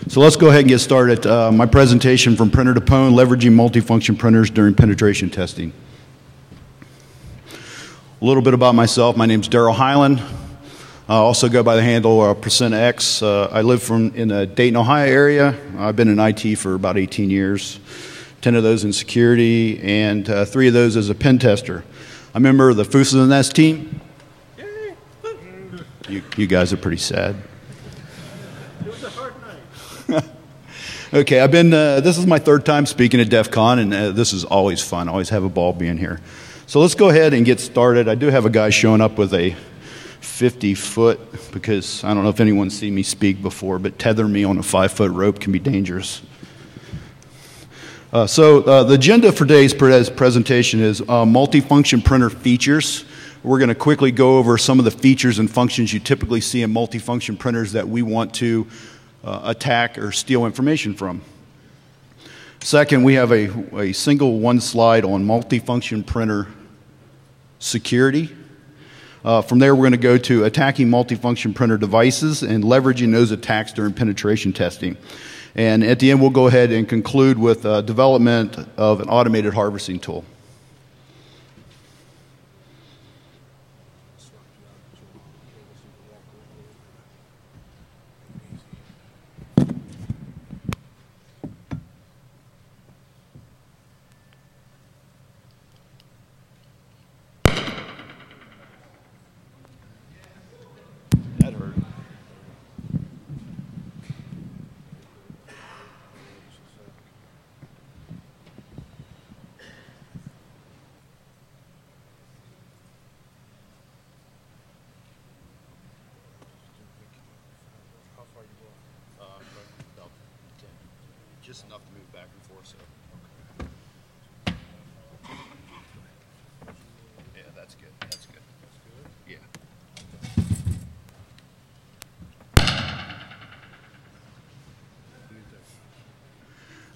So let's go ahead and get started. My presentation from printer to Pwnd, leveraging multifunction printers during penetration testing. A little bit about myself. My name's Daryl Hyland. I also go by the handle %X. I live in the Dayton, Ohio area. I've been in IT for about 18 years, 10 of those in security, and 3 of those as a pen tester. I'm a member of the Foos of the Nest team. You guys are pretty sad. It was a hard night. Okay, this is my 3rd time speaking at DEFCON, and this is always fun. I always have a ball being here. So let's go ahead and get started. I do have a guy showing up with a 50-foot, because I don't know if anyone's seen me speak before, but tethering me on a 5-foot rope can be dangerous. The agenda for today's presentation is multifunction printer features. We're going to quickly go over some of the features and functions you typically see in multifunction printers that we want to attack or steal information from. Second, we have a single one slide on multifunction printer security. From there, we're going to go to attacking multifunction printer devices and leveraging those attacks during penetration testing. And at the end, we'll go ahead and conclude with development of an automated harvesting tool. That hurt. Just enough to move back and forth, so. Yeah, that's good. That's good. Yeah.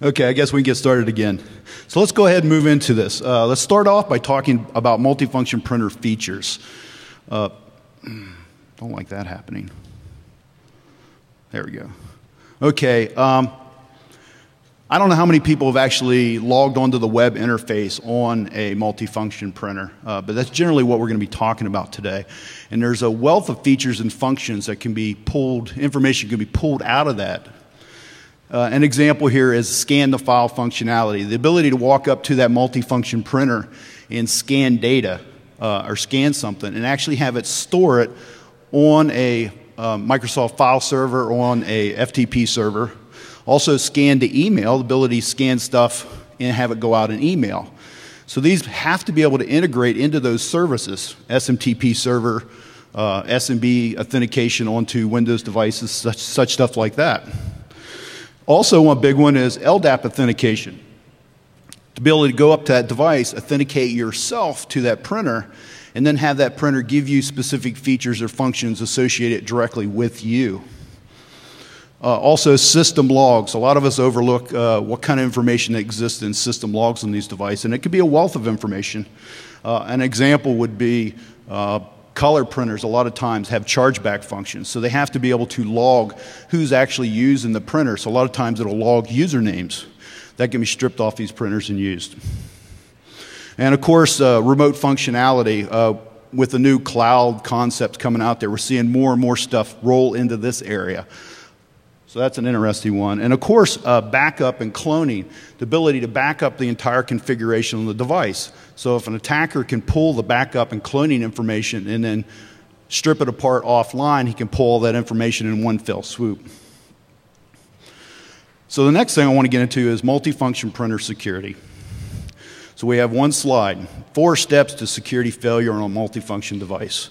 Okay, I guess we can get started again. So let's go ahead and move into this. Let's start off by talking about multifunction printer features. Don't like that happening. There we go. Okay. I don't know how many people have actually logged onto the web interface on a multifunction printer, but that's generally what we're going to be talking about today. And there's a wealth of features and functions that can be pulled, information can be pulled out of that. An example here is scan the file functionality, the ability to walk up to that multifunction printer and scan data or scan something and actually have it store it on a Microsoft file server or on a FTP server. Also scan to email, the ability to scan stuff and have it go out in email. So these have to be able to integrate into those services, SMTP server, SMB authentication onto Windows devices, such stuff like that. Also, one big one is LDAP authentication. To be able to go up to that device, authenticate yourself to that printer, and then have that printer give you specific features or functions associated directly with you. Also, system logs. A lot of us overlook what kind of information exists in system logs on these devices, and it could be a wealth of information. An example would be color printers a lot of times have chargeback functions, so they have to be able to log who's actually using the printer. So a lot of times it'll log usernames that can be stripped off these printers and used. And of course, remote functionality. With the new cloud concept coming out there, we're seeing more and more stuff roll into this area. So that's an interesting one. And of course, backup and cloning, the ability to back up the entire configuration on the device. So if an attacker can pull the backup and cloning information and then strip it apart offline, he can pull all that information in one fell swoop. So the next thing I want to get into is multifunction printer security. So we have one slide, 4 steps to security failure on a multifunction device.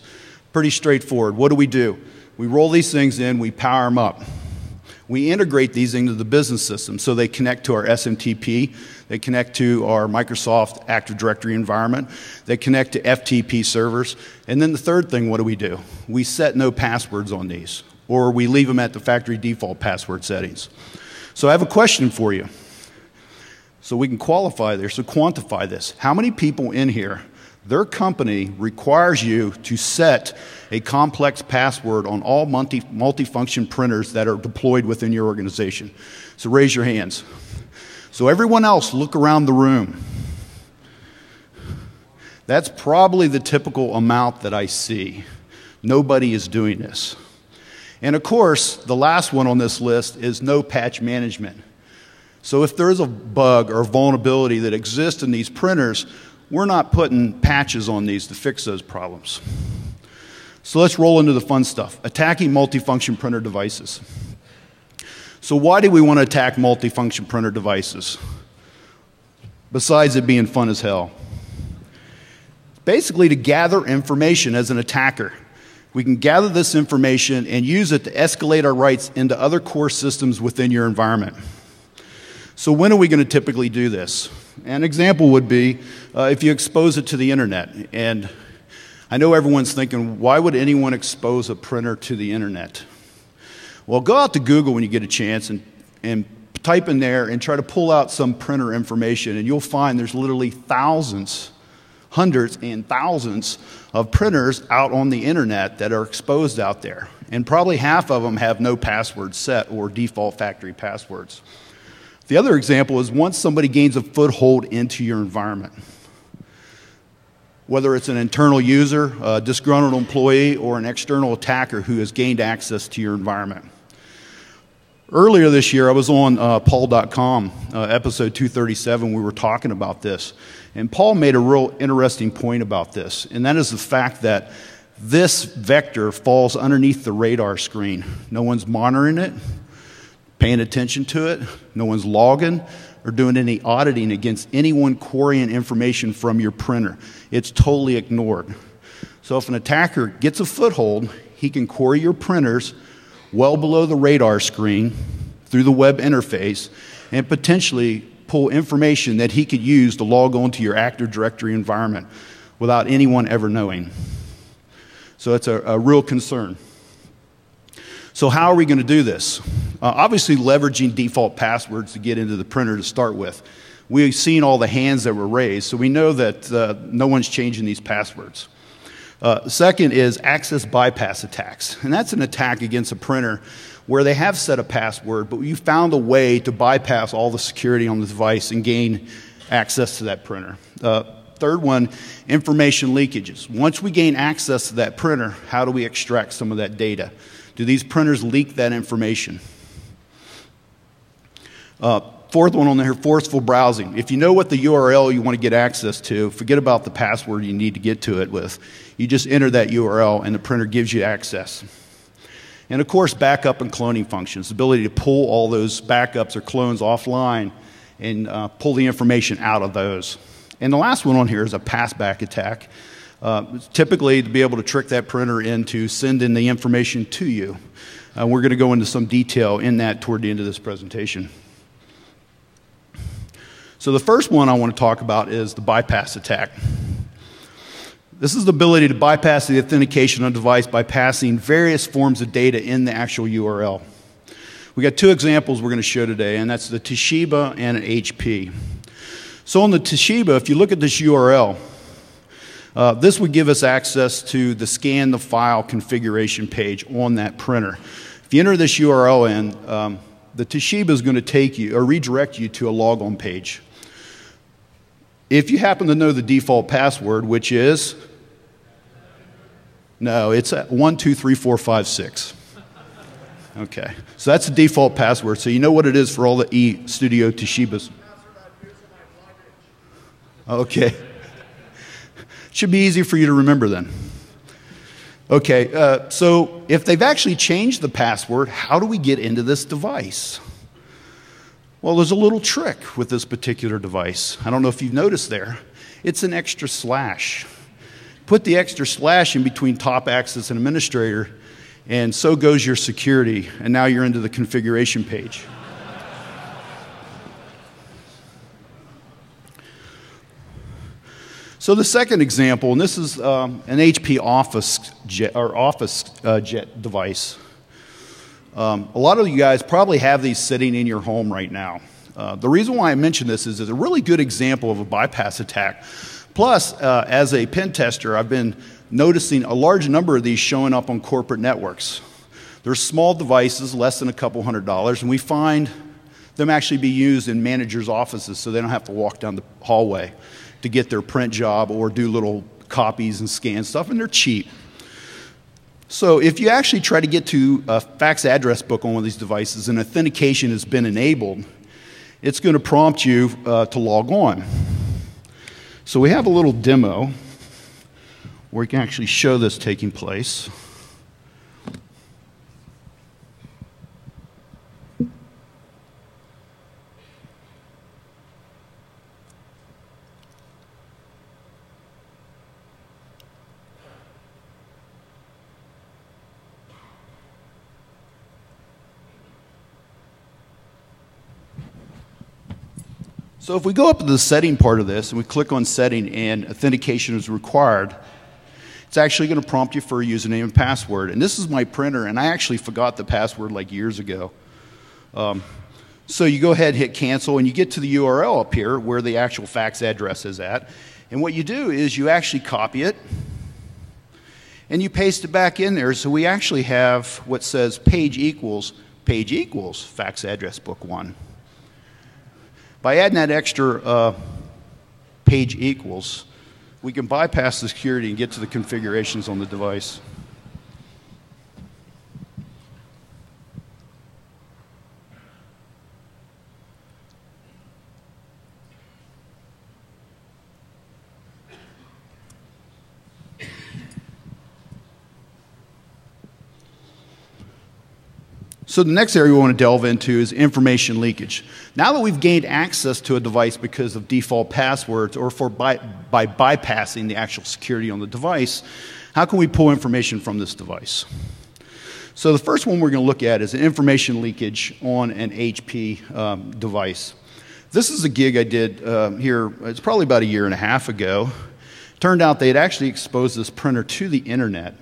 Pretty straightforward. What do? We roll these things in, we power them up. We integrate these into the business system so they connect to our SMTP, they connect to our Microsoft Active Directory environment, they connect to FTP servers, and then the third thing, what do? We set no passwords on these, or we leave them at the factory default password settings. So I have a question for you. So we can quantify this. How many people in here Their company requires you to set a complex password on all multifunction printers that are deployed within your organization. So raise your hands. So everyone else, look around the room. That's probably the typical amount that I see. Nobody is doing this. And of course, the last one on this list is no patch management. So if there is a bug or vulnerability that exists in these printers, we're not putting patches on these to fix those problems. So let's roll into the fun stuff. Attacking multifunction printer devices. So why do we want to attack multifunction printer devices? Besides it being fun as hell. Basically to gather information as an attacker. We can gather this information and use it to escalate our rights into other core systems within your environment. So when are we going to typically do this? An example would be if you expose it to the internet. And I know everyone's thinking, why would anyone expose a printer to the internet? Well, go out to Google when you get a chance and type in there and try to pull out some printer information, and you'll find there's literally thousands, hundreds and thousands of printers out on the internet that are exposed out there. And probably half of them have no password set or default factory passwords. The other example is once somebody gains a foothold into your environment, whether it's an internal user, a disgruntled employee, or an external attacker who has gained access to your environment. Earlier this year, I was on Paul.com, episode 237. We were talking about this. And Paul made a real interesting point about this, and that is the fact that this vector falls underneath the radar screen. No one's monitoring it, paying attention to it. No one's logging or doing any auditing against anyone querying information from your printer. It's totally ignored. So if an attacker gets a foothold, he can query your printers well below the radar screen through the web interface and potentially pull information that he could use to log on to your Active Directory environment without anyone ever knowing. So it's a real concern. So how are we going to do this? Obviously leveraging default passwords to get into the printer to start with. We've seen all the hands that were raised, so we know that no one's changing these passwords. Second is access bypass attacks, and that's an attack against a printer where they have set a password, but you found a way to bypass all the security on the device and gain access to that printer. Third one, information leakages. Once we gain access to that printer, how do we extract some of that data? Do these printers leak that information? Fourth one on there, forceful browsing. If you know what the URL you want to get access to, forget about the password you need to get to it with. You just enter that URL and the printer gives you access. And of course, backup and cloning functions, the ability to pull all those backups or clones offline and pull the information out of those. And the last one on here is a passback attack. Typically to be able to trick that printer into sending the information to you. We're going to go into some detail in that toward the end of this presentation. So the first one I want to talk about is the bypass attack. This is the ability to bypass the authentication on a device by passing various forms of data in the actual URL. We got two examples we're going to show today, and that's the Toshiba and an HP. So on the Toshiba, if you look at this URL, this would give us access to the scan the file configuration page on that printer. If you enter this URL in, the Toshiba is going to take you or redirect you to a logon page. If you happen to know the default password, which is, no, it's 123456. Okay, so that's the default password. So you know what it is for all the eStudio Toshibas. Okay. Should be easy for you to remember then. Okay, so if they've actually changed the password, how do we get into this device? Well, there's a little trick with this particular device. I don't know if you've noticed there. It's an extra slash. Put the extra slash in between top access and administrator, and so goes your security, and now you're into the configuration page. So the second example, and this is an HP OfficeJet device. A lot of you guys probably have these sitting in your home right now. The reason why I mention this is it's a really good example of a bypass attack Plus, as a pen tester, I've been noticing a large number of these showing up on corporate networks. They're small devices, less than a couple $100s, and we find them actually be used in managers' offices so they don't have to walk down the hallway to get their print job or do little copies and scan stuff, and they're cheap. So if you actually try to get to a fax address book on one of these devices and authentication has been enabled, it's going to prompt you to log on. So we have a little demo where we can actually show this taking place. So if we go up to the setting part of this and we click on setting and authentication is required, it's actually going to prompt you for a username and password. And this is my printer, and I actually forgot the password like years ago. So you go ahead and hit cancel, and you get to the URL up here where the actual fax address is at. And what you do is you actually copy it and you paste it back in there. So we actually have what says page equals fax address book 1. By adding that extra page equals, we can bypass the security and get to the configurations on the device. So the next area we want to delve into is information leakage. Now that we've gained access to a device because of default passwords or by bypassing the actual security on the device, how can we pull information from this device? So the first one we're going to look at is information leakage on an HP device. This is a gig I did here, it's probably about 1.5 years ago. Turned out they had actually exposed this printer to the internet.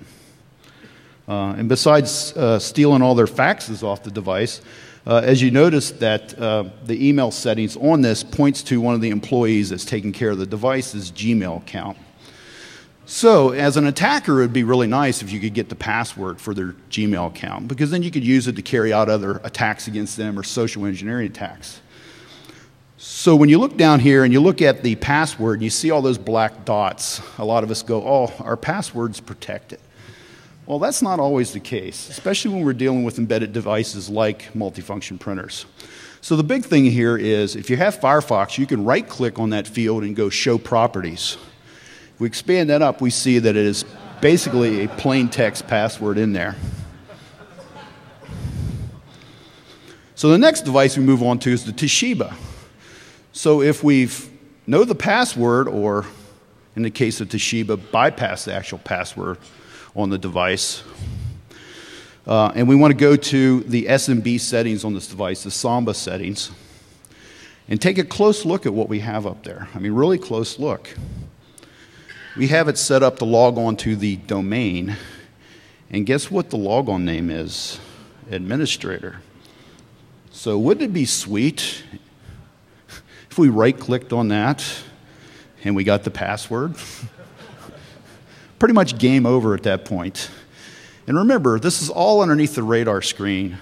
And besides stealing all their faxes off the device, as you notice that the email settings on this points to one of the employees that's taking care of the device's Gmail account. So as an attacker, it would be really nice if you could get the password for their Gmail account, because then you could use it to carry out other attacks against them or social engineering attacks. So when you look down here and you look at the password and you see all those black dots, a lot of us go, oh, our password's protected. Well, that's not always the case, especially when we're dealing with embedded devices like multifunction printers. So the big thing here is if you have Firefox, you can right-click on that field and go Show Properties. If we expand that up, we see that it is basically a plain text password in there. So the next device we move on to is the Toshiba. So if we know the password, or in the case of Toshiba, bypass the actual password on the device, and we want to go to the SMB settings on this device, the Samba settings, and take a close look at what we have up there. I mean, really close look. We have it set up to log on to the domain, and guess what the logon name is? Administrator. So wouldn't it be sweet if we right-clicked on that and we got the password? Pretty much game over at that point. And remember, this is all underneath the radar screen.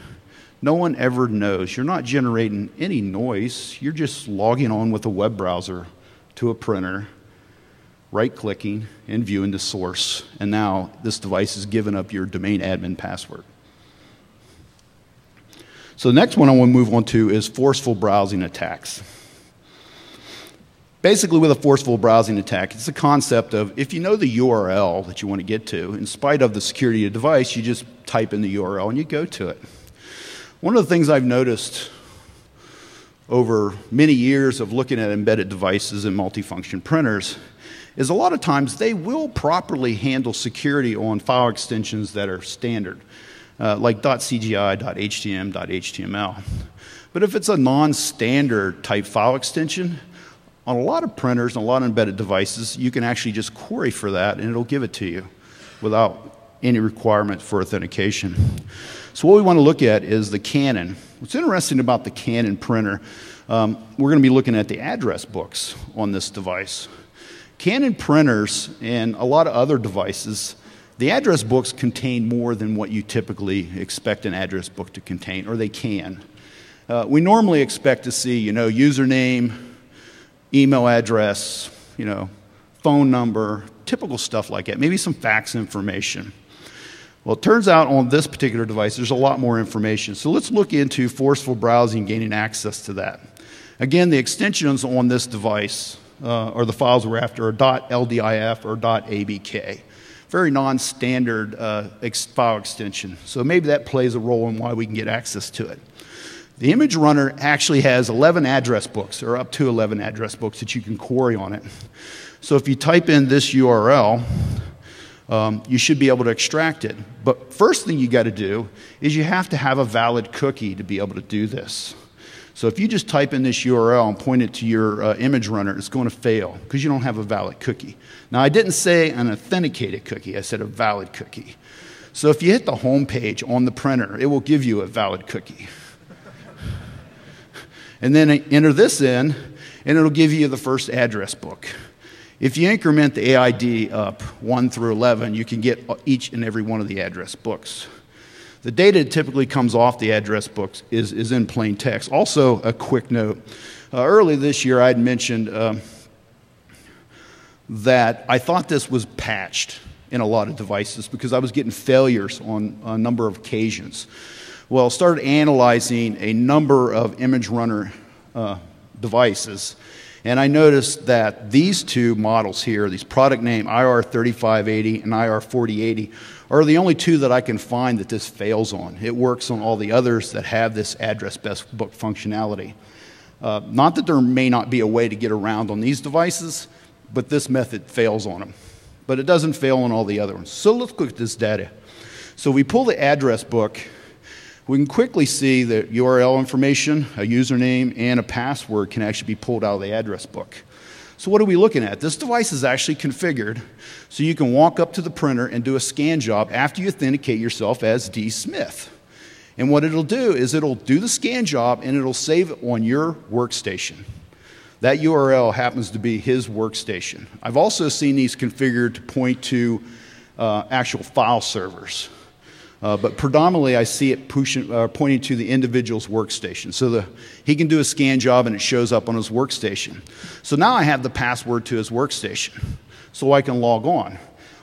No one ever knows. You're not generating any noise. You're just logging on with a web browser to a printer, right-clicking and viewing the source. And now this device has given up your domain admin password. So the next one I want to move on to is forceful browsing attacks. Basically, with a forceful browsing attack, it's the concept of if you know the URL that you want to get to, in spite of the security of the device, you just type in the URL and you go to it. One of the things I've noticed over many years of looking at embedded devices and multifunction printers is a lot of times they will properly handle security on file extensions that are standard, like .cgi, .htm, .html. But if it's a non-standard type file extension, on a lot of printers and a lot of embedded devices, you can actually just query for that and it'll give it to you without any requirement for authentication. So what we want to look at is the Canon. What's interesting about the Canon printer, we're going to be looking at the address books on this device. Canon printers and a lot of other devices, the address books contain more than what you typically expect an address book to contain, or they can. We normally expect to see, username, email address, phone number, typical stuff like that, maybe some fax information. Well, it turns out on this particular device, there's a lot more information. So let's look into forceful browsing, gaining access to that. Again, the extensions on this device, or the files we're after, are .ldif or .abk. Very non-standard file extension. So maybe that plays a role in why we can get access to it. The image runner actually has 11 address books, or up to 11 address books that you can query on it. So if you type in this URL, you should be able to extract it. But first thing you got to do is you have to have a valid cookie to be able to do this. So if you just type in this URL and point it to your image runner, it's going to fail because you don't have a valid cookie. Now, I didn't say an authenticated cookie. I said a valid cookie. So if you hit the home page on the printer, it will give you a valid cookie. And then enter this in, and it'll give you the first address book. If you increment the AID up 1 through 11, you can get each and every one of the address books. The data that typically comes off the address books is in plain text. Also, a quick note. Early this year, I had mentioned that I thought this was patched in a lot of devices because I was getting failures on a number of occasions. Well, I started analyzing a number of image runner devices, and I noticed that these two models here, these product name IR3580 and IR4080, are the only two that I can find that this fails on. It works on all the others that have this address book functionality. Not that there may not be a way to get around on these devices, but this method fails on them. But it doesn't fail on all the other ones. So let's look at this data. So we pull the address book. We can quickly see that URL information, a username, and a password can actually be pulled out of the address book. So what are we looking at? This device is actually configured so you can walk up to the printer and do a scan job after you authenticate yourself as D. Smith. And what it'll do is it'll do the scan job and it'll save it on your workstation. That URL happens to be his workstation. I've also seen these configured to point to actual file servers. But predominantly, I see it pointing to the individual's workstation. So he can do a scan job and it shows up on his workstation. So now I have the password to his workstation, so I can log on.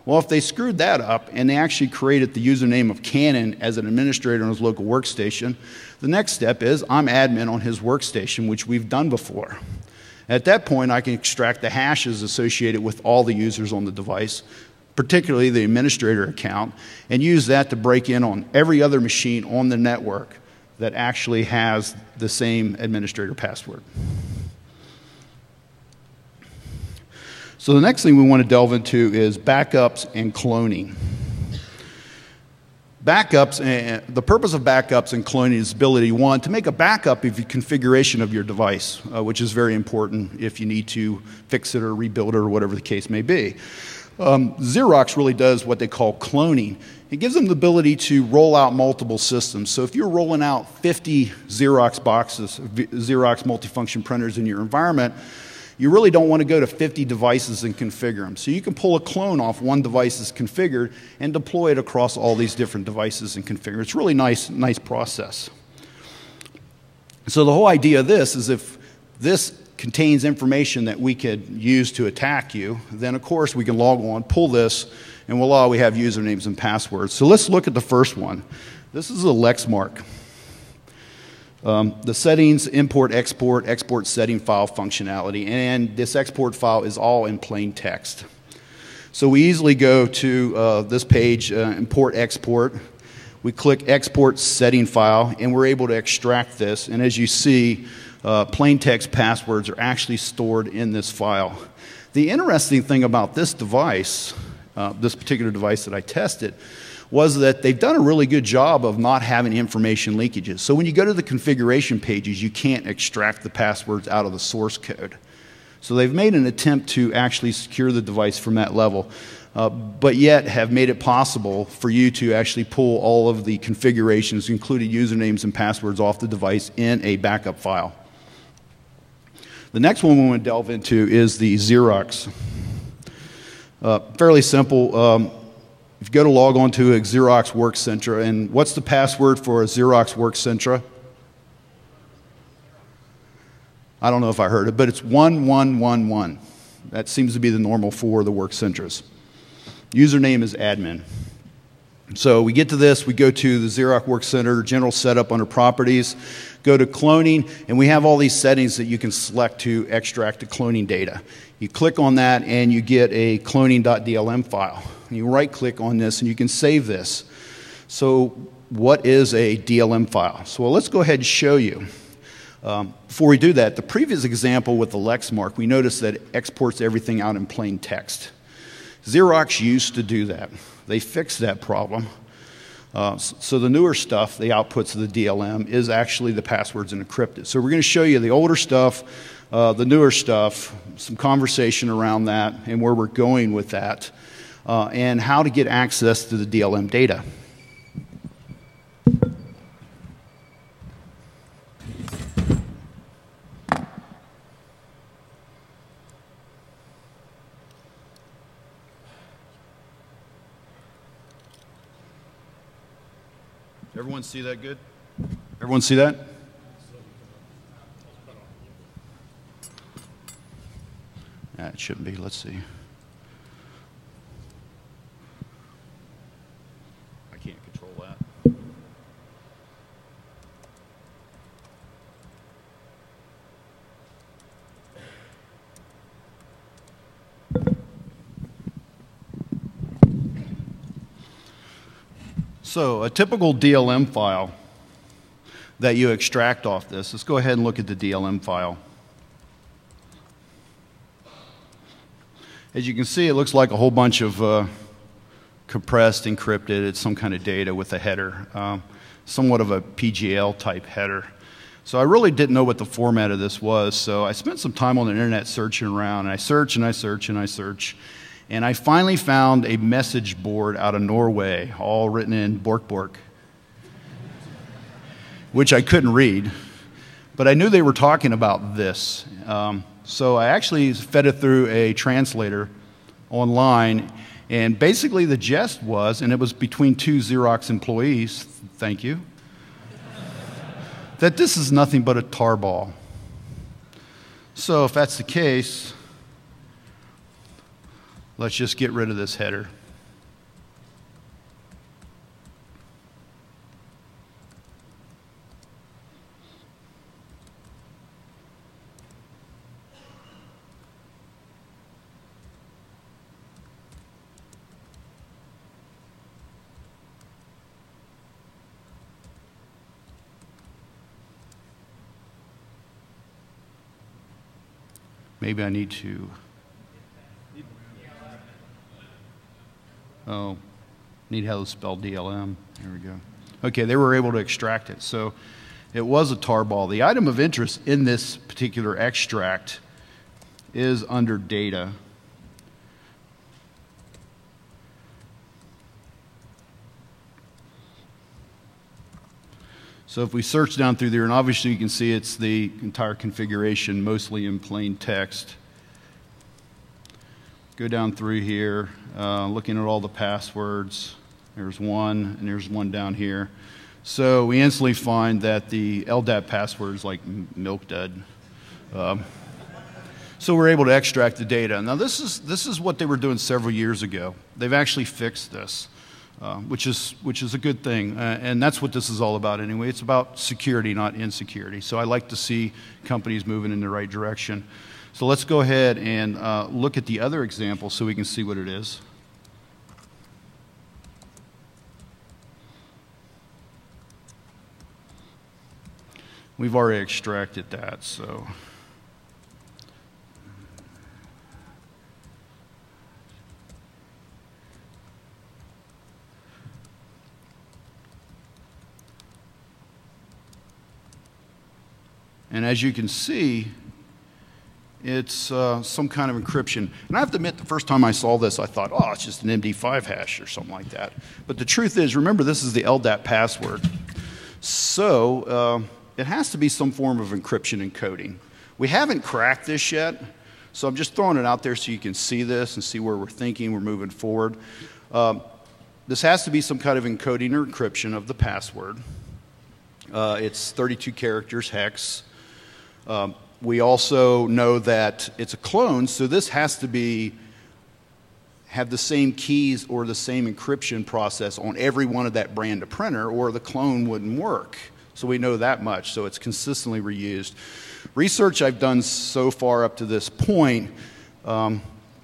Well, if they screwed that up and they actually created the username of Canon as an administrator on his local workstation, the next step is I'm admin on his workstation, which we've done before. At that point, I can extract the hashes associated with all the users on the device, particularly the administrator account, and use that to break in on every other machine on the network that actually has the same administrator password. So the next thing we want to delve into is backups and cloning. Backups, the purpose of backups and cloning is ability, one, to make a backup of your configuration of your device, which is very important if you need to fix it or rebuild it or whatever the case may be. Xerox really does what they call cloning. It gives them the ability to roll out multiple systems. So if you're rolling out 50 Xerox boxes, Xerox multifunction printers in your environment, you really don't want to go to 50 devices and configure them. So you can pull a clone off one device that's configured and deploy it across all these different devices and configure. It's a really nice process. So the whole idea of this is if this contains information that we could use to attack you, then of course we can log on, pull this, and voila, we have usernames and passwords. So let's look at the first one. This is a Lexmark. The settings, import, export setting file functionality, and this export file is all in plain text. So we easily go to this page, import, export. We click export setting file, and we're able to extract this, and as you see, plain text passwords are actually stored in this file. The interesting thing about this device, this particular device that I tested, was that they've done a really good job of not having information leakages. So when you go to the configuration pages, you can't extract the passwords out of the source code. So they've made an attempt to actually secure the device from that level, but yet have made it possible for you to actually pull all of the configurations, including usernames and passwords, off the device in a backup file. The next one we want to delve into is the Xerox. Fairly simple. If you go to log on to a Xerox Workcentra, and what's the password for a Xerox Workcentra? I don't know if I heard it, but it's 1111. That seems to be the normal for the Workcentras. Username is admin. So we get to this, we go to the Xerox Workcenter, general setup under properties, go to cloning, and we have all these settings that you can select to extract the cloning data. You click on that and you get a cloning.dlm file. And you right click on this and you can save this. So what is a DLM file? So let's go ahead and show you. Before we do that, the previous example with the Lexmark, we noticed that it exports everything out in plain text. Xerox used to do that. They fixed that problem. So the newer stuff, the outputs of the DLM, is actually the passwords and encrypted. So we're going to show you the older stuff, the newer stuff, some conversation around that, and where we're going with that, and how to get access to the DLM data. Everyone see that good? Everyone see that? Yeah, it shouldn't be. Let's see. I can't control that. So a typical DLM file that you extract off this, let's go ahead and look at the DLM file. As you can see, it looks like a whole bunch of compressed, encrypted, it's some kind of data with a header, somewhat of a PGL type header. So I really didn't know what the format of this was, so I spent some time on the internet searching around, and I search and I search and I search. And I finally found a message board out of Norway, all written in Bork, which I couldn't read. But I knew they were talking about this. So I actually fed it through a translator online. And basically the gist was, and it was between two Xerox employees, thank you, that this is nothing but a tarball. So if that's the case, let's just get rid of this header. Maybe I need to. Oh, need how to spell DLM. There we go. Okay, they were able to extract it. So it was a tarball. The item of interest in this particular extract is under data. So if we search down through there, and obviously you can see it's the entire configuration, mostly in plain text. Go down through here, looking at all the passwords. There's one, and there's one down here. So we instantly find that the LDAP password is like milk dud. So we're able to extract the data. Now this is what they were doing several years ago. They've actually fixed this, which is a good thing. And that's what this is all about anyway. It's about security, not insecurity. So I like to see companies moving in the right direction. So let's go ahead and look at the other example so we can see what it is. We've already extracted that, so. And as you can see, it's some kind of encryption. And I have to admit, the first time I saw this, I thought, oh, it's just an MD5 hash or something like that. But the truth is, remember, this is the LDAP password. So it has to be some form of encryption and coding. We haven't cracked this yet, So I'm just throwing it out there so you can see this and see where we're thinking, we're moving forward. This has to be some kind of encoding or encryption of the password. It's 32 characters hex. We also know that it's a clone, so this has to have the same keys or the same encryption process on every one of that brand of printer, or the clone wouldn't work. So we know that much, so it's consistently reused. Research I've done so far up to this point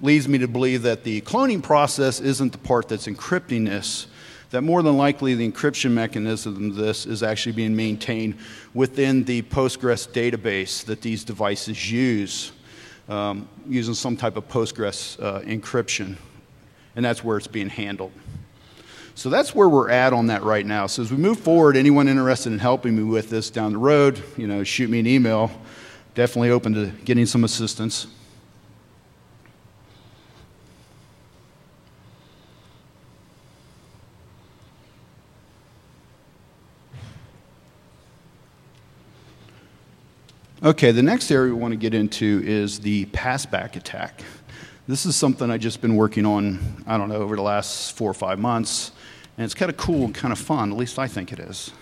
leads me to believe that the cloning process isn't the part that's encrypting this, that more than likely the encryption mechanism of this is actually being maintained within the Postgres database that these devices use, using some type of Postgres encryption, and that's where it's being handled. So that's where we're at on that right now. So as we move forward, anyone interested in helping me with this down the road, shoot me an email. Definitely open to getting some assistance. Okay, the next area we want to get into is the passback attack. This is something I've just been working on, I don't know, over the last 4 or 5 months, and it's kind of cool and kind of fun, at least I think it is.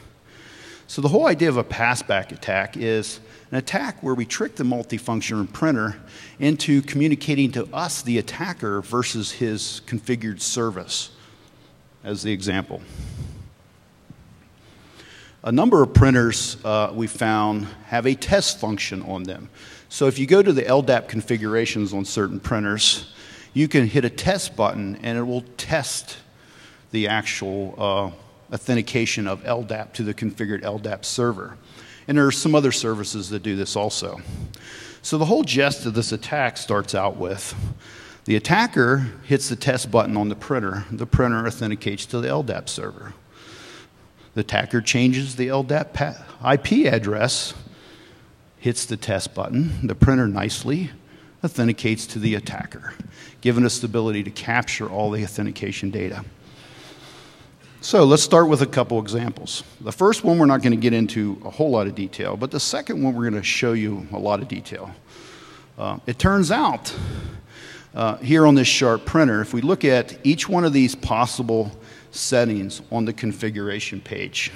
So the whole idea of a passback attack is an attack where we trick the multifunction printer into communicating to us, the attacker, versus his configured service, as the example. A number of printers we found have a test function on them. So if you go to the LDAP configurations on certain printers, you can hit a test button and it will test the actual authentication of LDAP to the configured LDAP server. And there are some other services that do this also. So the whole gist of this attack starts out with the attacker hits the test button on the printer authenticates to the LDAP server. The attacker changes the LDAP IP address, hits the test button, the printer nicely authenticates to the attacker, giving us the ability to capture all the authentication data. So let's start with a couple examples. The first one we're not going to get into a whole lot of detail, but the second one we're going to show you a lot of detail. It turns out here on this Sharp printer, if we look at each one of these possible settings on the configuration page,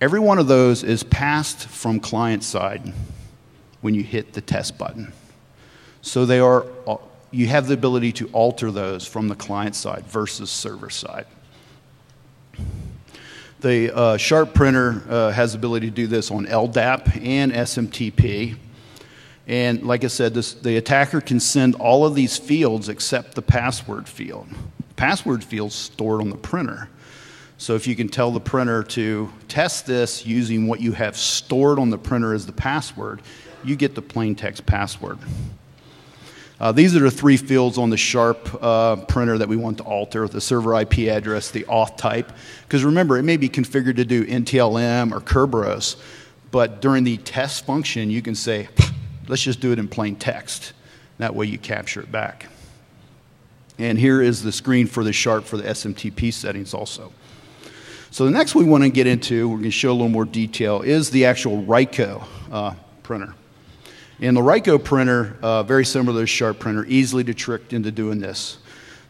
every one of those is passed from client side when you hit the test button. So you have the ability to alter those from the client side versus server side. The Sharp printer has the ability to do this on LDAP and SMTP. And like I said, the attacker can send all of these fields except the password field. The password field's stored on the printer. So if you can tell the printer to test this using what you have stored on the printer as the password, you get the plain text password. These are the 3 fields on the Sharp printer that we want to alter: the server IP address, the auth type. Because remember, it may be configured to do NTLM or Kerberos, but during the test function, you can say, let's just do it in plain text. That way you capture it back. And here is the screen for the Sharp for the SMTP settings also. So the next we want to get into, we're going to show a little more detail, is the actual Ryko printer. And the Ryko printer, very similar to the Sharp printer, easily tricked into doing this.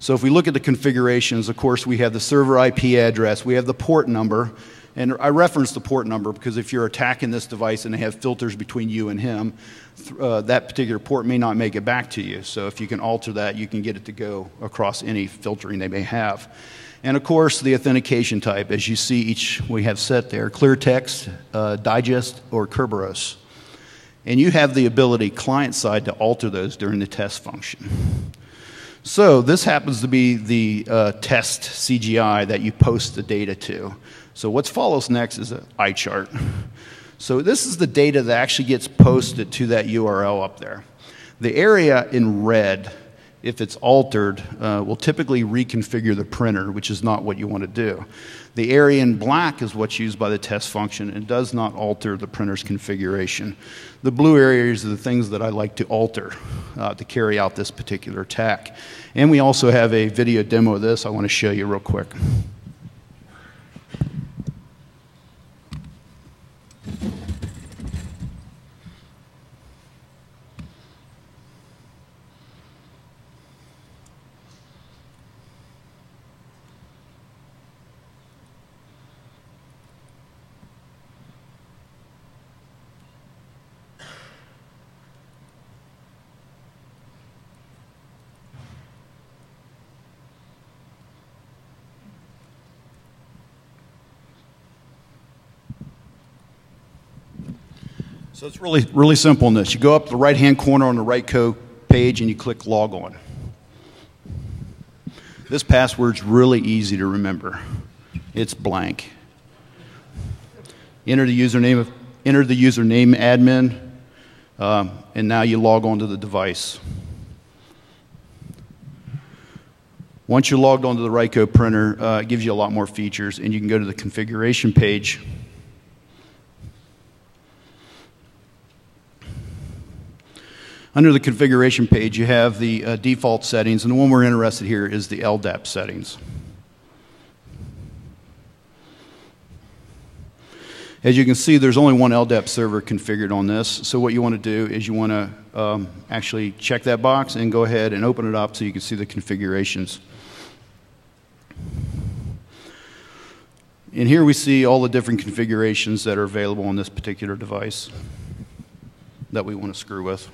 So if we look at the configurations, of course, we have the server IP address, we have the port number, and I reference the port number because if you're attacking this device and they have filters between you and him, that particular port may not make it back to you. So if you can alter that, you can get it to go across any filtering they may have. And of course, the authentication type, as you see we have set there, clear text, digest, or Kerberos. And you have the ability, client side, to alter those during the test function. So this happens to be the test CGI that you post the data to. So what follows next is an eye chart. So this is the data that actually gets posted to that URL up there. The area in red, if it's altered, will typically reconfigure the printer, which is not what you want to do. The area in black is what's used by the test function and does not alter the printer's configuration. The blue areas are the things that I like to alter to carry out this particular attack. And we also have a video demo of this I want to show you real quick. So it's really simple in this. You go up the right-hand corner on the RightCo page and you click Log On. This password's really easy to remember. It's blank. Enter the username admin, and now you log on to the device. Once you're logged onto the RightCo printer, it gives you a lot more features, and you can go to the configuration page. Under the configuration page, you have the default settings, and the one we're interested here is the LDAP settings. As you can see, there's only one LDAP server configured on this, so what you want to do is you want to actually check that box and go ahead and open it up so you can see the configurations. And here we see all the different configurations that are available on this particular device that we want to screw with.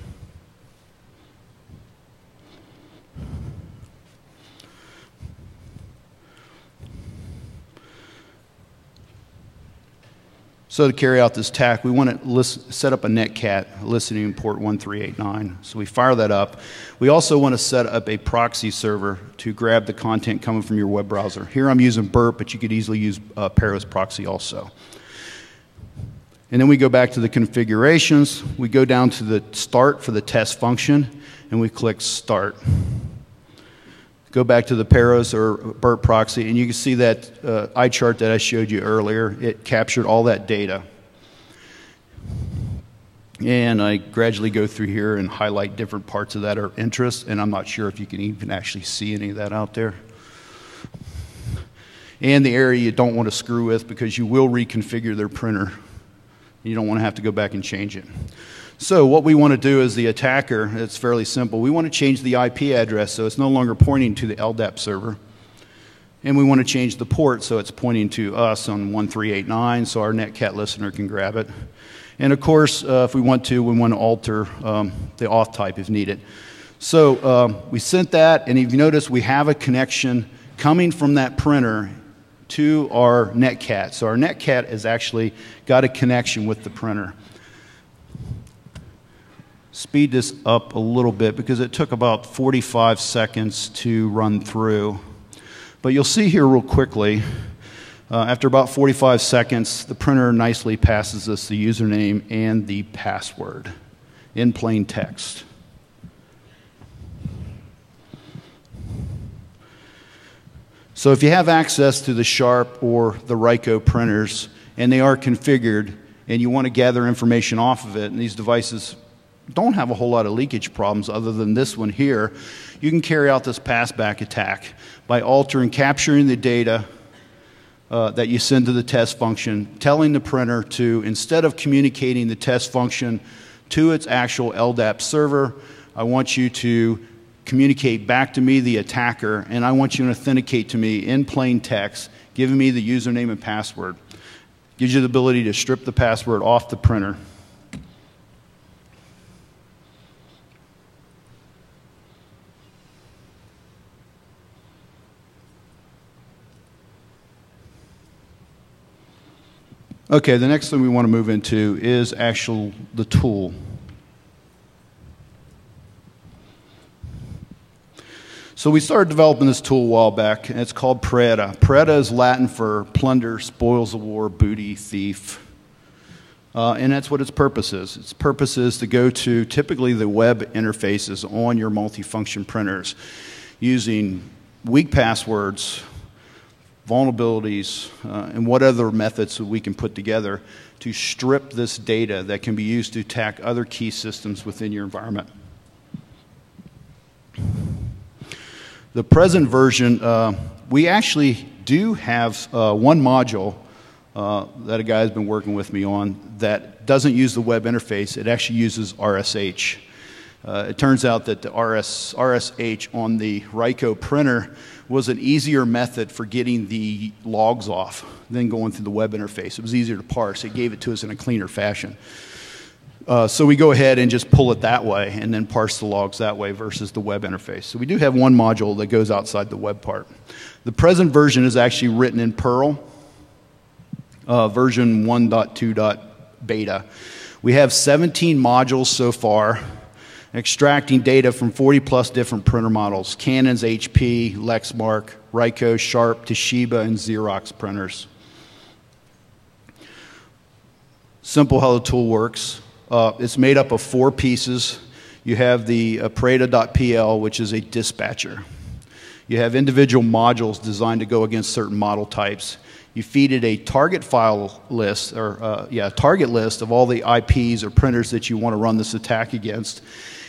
So to carry out this task, we want to set up a netcat listening port 1389. So we fire that up. We also want to set up a proxy server to grab the content coming from your web browser. Here I'm using Burp, but you could easily use Paros proxy also. And then we go back to the configurations. We go down to the start for the test function, and we click Start. Go back to the Paros or Burp proxy, and you can see that eye chart that I showed you earlier. It captured all that data. And I gradually go through here and highlight different parts of that of interest, and I'm not sure if you can even actually see any of that out there. And the area you don't want to screw with because you will reconfigure their printer. You don't want to have to go back and change it. So what we want to do as the attacker, it's fairly simple. We want to change the IP address so it's no longer pointing to the LDAP server. And we want to change the port so it's pointing to us on 1389 so our netcat listener can grab it. And of course, if we want to alter the auth type if needed. So we sent that, and if you notice, we have a connection coming from that printer to our netcat. So our netcat has actually got a connection with the printer. Speed this up a little bit because it took about 45 seconds to run through. But you'll see here real quickly, after about 45 seconds, the printer nicely passes us the username and the password in plain text. So if you have access to the Sharp or the RightCo printers and they are configured and you want to gather information off of it, and these devices don't have a whole lot of leakage problems other than this one here, you can carry out this passback attack by capturing the data that you send to the test function, telling the printer to, instead of communicating the test function to its actual LDAP server, I want you to communicate back to me, the attacker, and I want you to authenticate to me in plain text, giving me the username and password. Gives you the ability to strip the password off the printer. Okay, the next thing we want to move into is the tool. So we started developing this tool a while back, and it's called Pwnd. Pwnd is Latin for plunder, spoils of war, booty, thief. And that's what its purpose is. Its purpose is to go to typically the web interfaces on your multifunction printers using weak passwords, vulnerabilities, and what other methods that we can put together to strip this data that can be used to attack other key systems within your environment. The present version, we actually do have one module that a guy has been working with me on that doesn't use the web interface. It actually uses RSH. It turns out that the RSH on the RightCo printer was an easier method for getting the logs off than going through the web interface. It was easier to parse. It gave it to us in a cleaner fashion. So we go ahead and just pull it that way and then parse the logs that way versus the web interface. So we do have one module that goes outside the web part. The present version is actually written in Perl, version 1.2.beta. We have 17 modules so far, extracting data from 40-plus different printer models: Canon's, HP, Lexmark, Ricoh, Sharp, Toshiba, and Xerox printers. Simple how the tool works. It's made up of 4 pieces. You have the Pwnd.pl, which is a dispatcher. You have individual modules designed to go against certain model types. You feed it a target file list, or target list of all the IPs or printers that you want to run this attack against.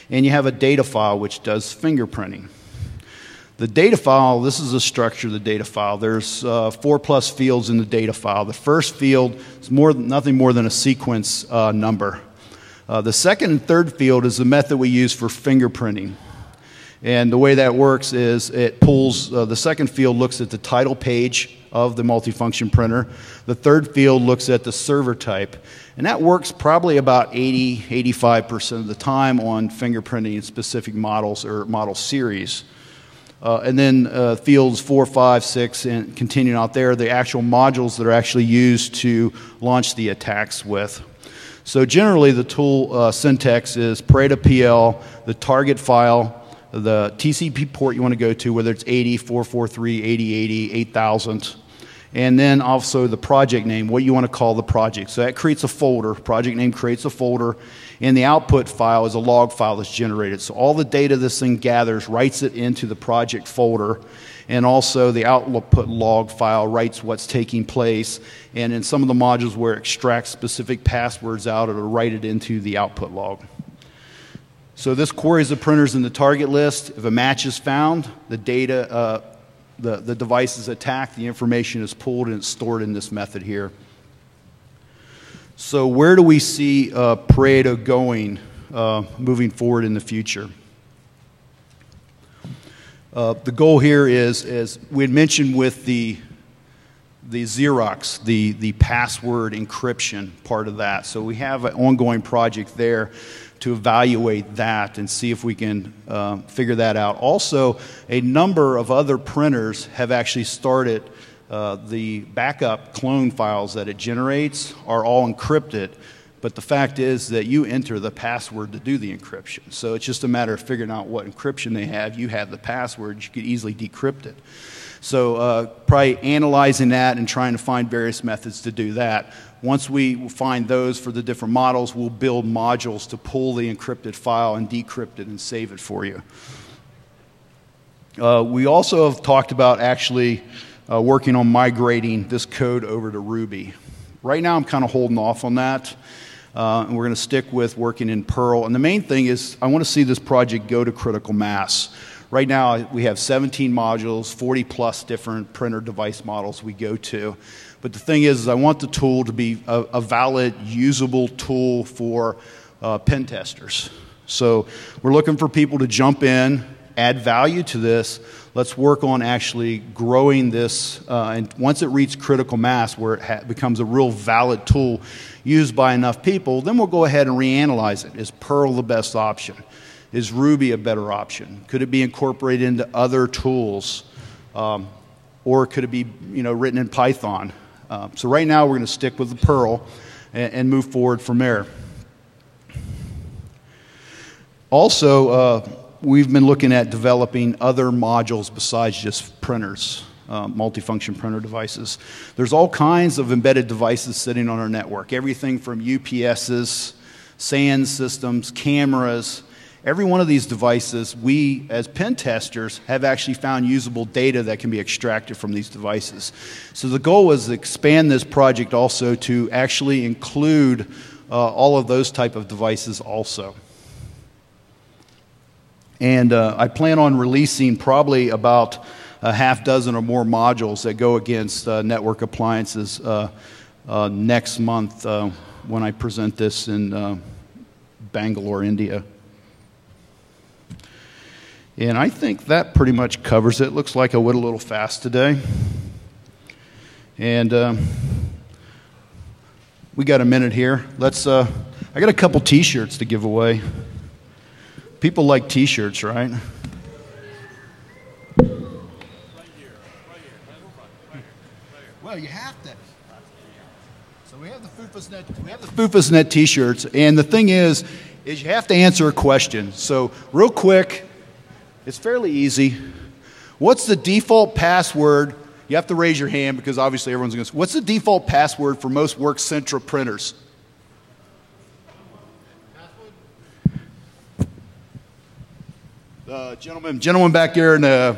And you have a data file, which does fingerprinting. The data file, this is the structure of the data file. There's 4+ fields in the data file. The first field is nothing more than a sequence number. The second and third field is the method we use for fingerprinting. And the way that works is it pulls, the second field looks at the title page of the multifunction printer. The third field looks at the server type. And that works probably about 85% of the time on fingerprinting in specific models or model series. And then fields 4, 5, 6, and continuing out there, the actual modules that are actually used to launch the attacks with. So generally, the tool syntax is Pwnd.pl, the target file, the TCP port you want to go to, whether it's 80, 443, 8080, 8000, and then also the project name, what you want to call the project. So that creates a folder. Project name creates a folder, and the output file is a log file that's generated. So all the data this thing gathers writes it into the project folder, and also the output log file writes what's taking place. And in some of the modules where it extracts specific passwords out, it'll write it into the output log. So this queries the printers in the target list. If a match is found, the data, the device is attacked, the information is pulled, and it's stored in this method here. So where do we see Pwnd going moving forward in the future? The goal here is, as we had mentioned with the Xerox, the password encryption part of that. So we have an ongoing project there to evaluate that and see if we can figure that out. Also, a number of other printers have actually started the backup clone files that it generates are all encrypted, but the fact is that you enter the password to do the encryption. So it's just a matter of figuring out what encryption they have. You have the password, you could easily decrypt it. So probably analyzing that and trying to find various methods to do that. Once we find those for the different models, we'll build modules to pull the encrypted file and decrypt it and save it for you. We also have talked about actually working on migrating this code over to Ruby. Right now I'm kind of holding off on that. And we're going to stick with working in Perl. And the main thing is I want to see this project go to critical mass. Right now we have 17 modules, 40+ different printer device models we go to. But the thing is I want the tool to be a valid, usable tool for pen testers. So we're looking for people to jump in, add value to this. Let's work on actually growing this, and once it reaches critical mass where it becomes a real valid tool used by enough people, then we'll go ahead and reanalyze it. Is Perl the best option? Is Ruby a better option? Could it be incorporated into other tools? Or could it be written in Python? So right now we're going to stick with the Perl and move forward from there. Also, we've been looking at developing other modules besides just printers, multifunction printer devices. There's all kinds of embedded devices sitting on our network, everything from UPSs, SAN systems, cameras. Every one of these devices, we as pen testers have actually found usable data that can be extracted from these devices. So the goal was to expand this project also to actually include all of those type of devices also. And I plan on releasing probably about a half dozen or more modules that go against network appliances next month when I present this in Bangalore, India. And I think that pretty much covers it. Looks like I went a little fast today. And we got a minute here. Let's. I got a couple T-shirts to give away. People like T-shirts, right? Well, you have to. So we have the FUFASnet t-shirts, and the thing is you have to answer a question. So real quick, it's fairly easy. What's the default password? You have to raise your hand because obviously everyone's going to. What's the default password for most Workcentra printers? Gentleman back there in the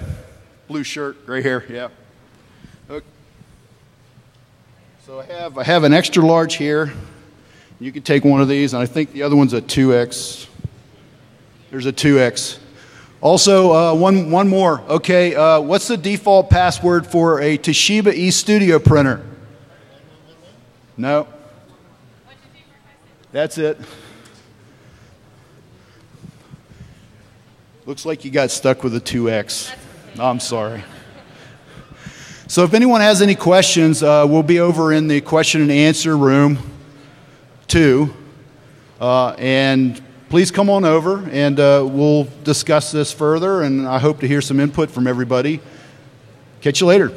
blue shirt, gray hair, yeah. Okay. So I have an extra large here. You can take one of these, and I think the other one's a 2X. There's a 2X. Also, one more. Okay, what's the default password for a Toshiba eStudio printer? No. That's it. Looks like you got stuck with a 2X. I'm sorry. So if anyone has any questions, we'll be over in the question and answer room 2. And please come on over and we'll discuss this further, and I hope to hear some input from everybody. Catch you later.